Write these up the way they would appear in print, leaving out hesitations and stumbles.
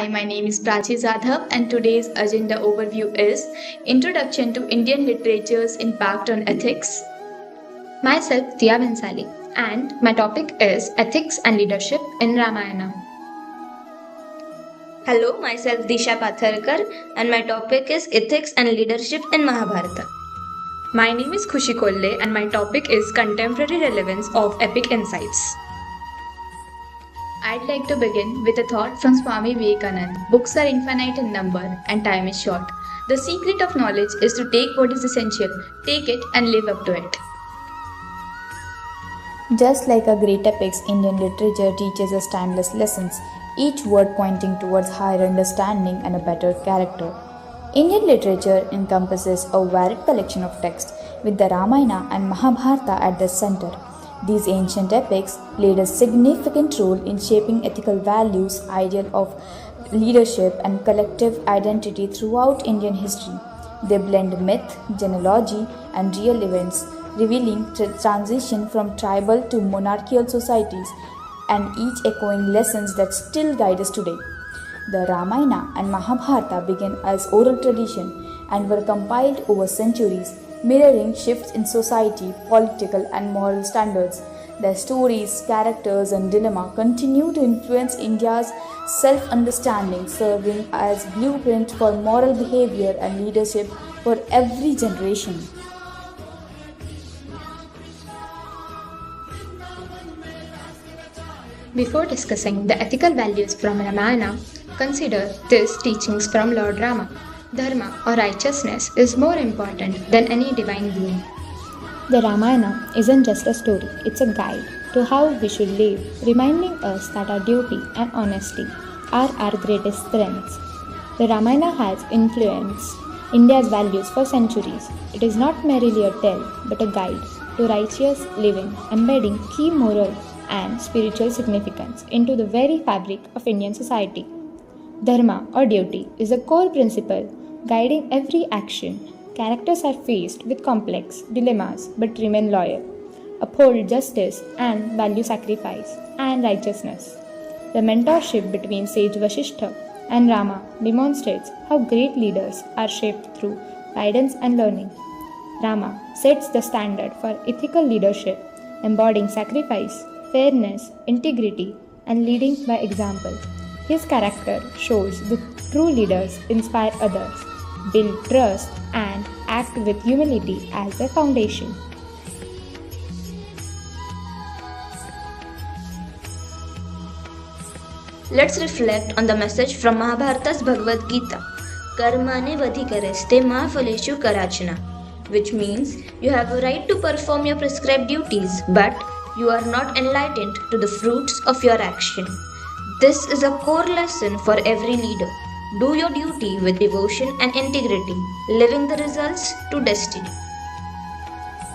Hi, my name is Prachi Zadhav, and today's agenda overview is Introduction to Indian Literature's Impact on Ethics. Myself, Dia Bensali, and my topic is Ethics and Leadership in Ramayana. Hello, myself Disha Patharkar, and my topic is Ethics and Leadership in Mahabharata. My name is Khushi Kolle, and my topic is Contemporary Relevance of Epic Insights. I'd like to begin with a thought from Swami Vivekananda. Books are infinite in number and time is short. The secret of knowledge is to take what is essential, take it and live up to it. Just like a great epics, Indian literature teaches us timeless lessons, each word pointing towards higher understanding and a better character. Indian literature encompasses a varied collection of texts, with the Ramayana and Mahabharata at the center. These ancient epics played a significant role in shaping ethical values, ideal of leadership, and collective identity throughout Indian history. They blend myth, genealogy, and real events, revealing transition from tribal to monarchical societies, and each echoing lessons that still guide us today. The Ramayana and Mahabharata began as oral tradition and were compiled over centuries, mirroring shifts in society, political, and moral standards. Their stories, characters, and dilemma continue to influence India's self-understanding, serving as blueprint for moral behavior and leadership for every generation. Before discussing the ethical values from Ramayana, consider these teachings from Lord Rama. Dharma or righteousness is more important than any divine being. The Ramayana isn't just a story, it's a guide to how we should live, reminding us that our duty and honesty are our greatest strengths. The Ramayana has influenced India's values for centuries. It is not merely a tale, but a guide to righteous living, embedding key moral and spiritual significance into the very fabric of Indian society. Dharma or duty is a core principle guiding every action. Characters are faced with complex dilemmas but remain loyal, uphold justice and value sacrifice and righteousness. The mentorship between sage Vasishtha and Rama demonstrates how great leaders are shaped through guidance and learning. Rama sets the standard for ethical leadership, embodying sacrifice, fairness, integrity, and leading by example. His character shows that true leaders inspire others, build trust, and act with humility as their foundation. Let's reflect on the message from Mahabharata's Bhagavad Gita. Karmane vadhikareste ma phaleshu karachana, which means you have a right to perform your prescribed duties, but you are not enlightened to the fruits of your action. This is a core lesson for every leader. Do your duty with devotion and integrity, leaving the results to destiny.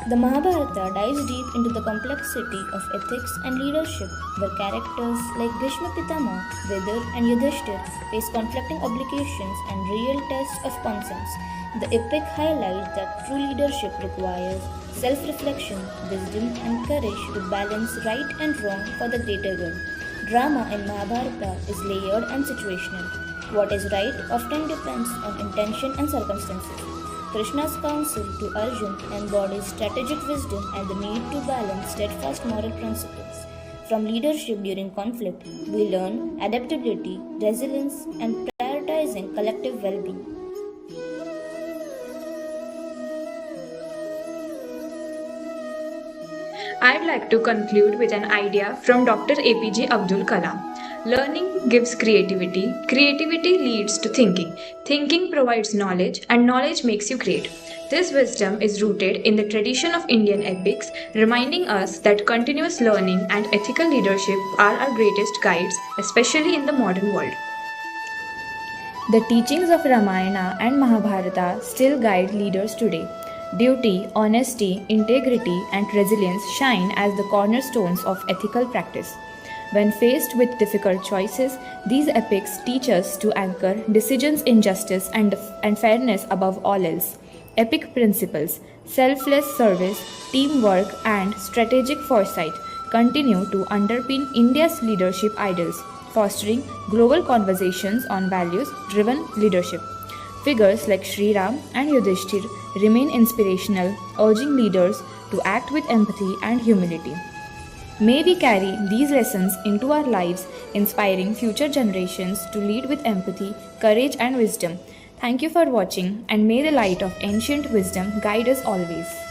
The Mahabharata dives deep into the complexity of ethics and leadership, where characters like Bhishma Pitama, Vidur, and Yudhishthir face conflicting obligations and real tests of conscience. The epic highlights that true leadership requires self-reflection, wisdom, and courage to balance right and wrong for the greater good. Drama in Mahabharata is layered and situational. What is right often depends on intention and circumstances. Krishna's counsel to Arjun embodies strategic wisdom and the need to balance steadfast moral principles. From leadership during conflict, we learn adaptability, resilience, and prioritizing collective well-being. I'd like to conclude with an idea from Dr. APJ Abdul Kalam. Learning gives creativity, creativity leads to thinking, thinking provides knowledge, and knowledge makes you great. This wisdom is rooted in the tradition of Indian epics, reminding us that continuous learning and ethical leadership are our greatest guides, especially in the modern world. The teachings of Ramayana and Mahabharata still guide leaders today. Duty, honesty, integrity, and resilience shine as the cornerstones of ethical practice. When faced with difficult choices, these epics teach us to anchor decisions in justice and fairness above all else. Epic principles, selfless service, teamwork, and strategic foresight continue to underpin India's leadership ideals. fostering global conversations on values-driven leadership. Figures like Sri Ram and Yudhishthir remain inspirational, urging leaders to act with empathy and humility. May we carry these lessons into our lives, inspiring future generations to lead with empathy, courage, and wisdom. Thank you for watching, and may the light of ancient wisdom guide us always.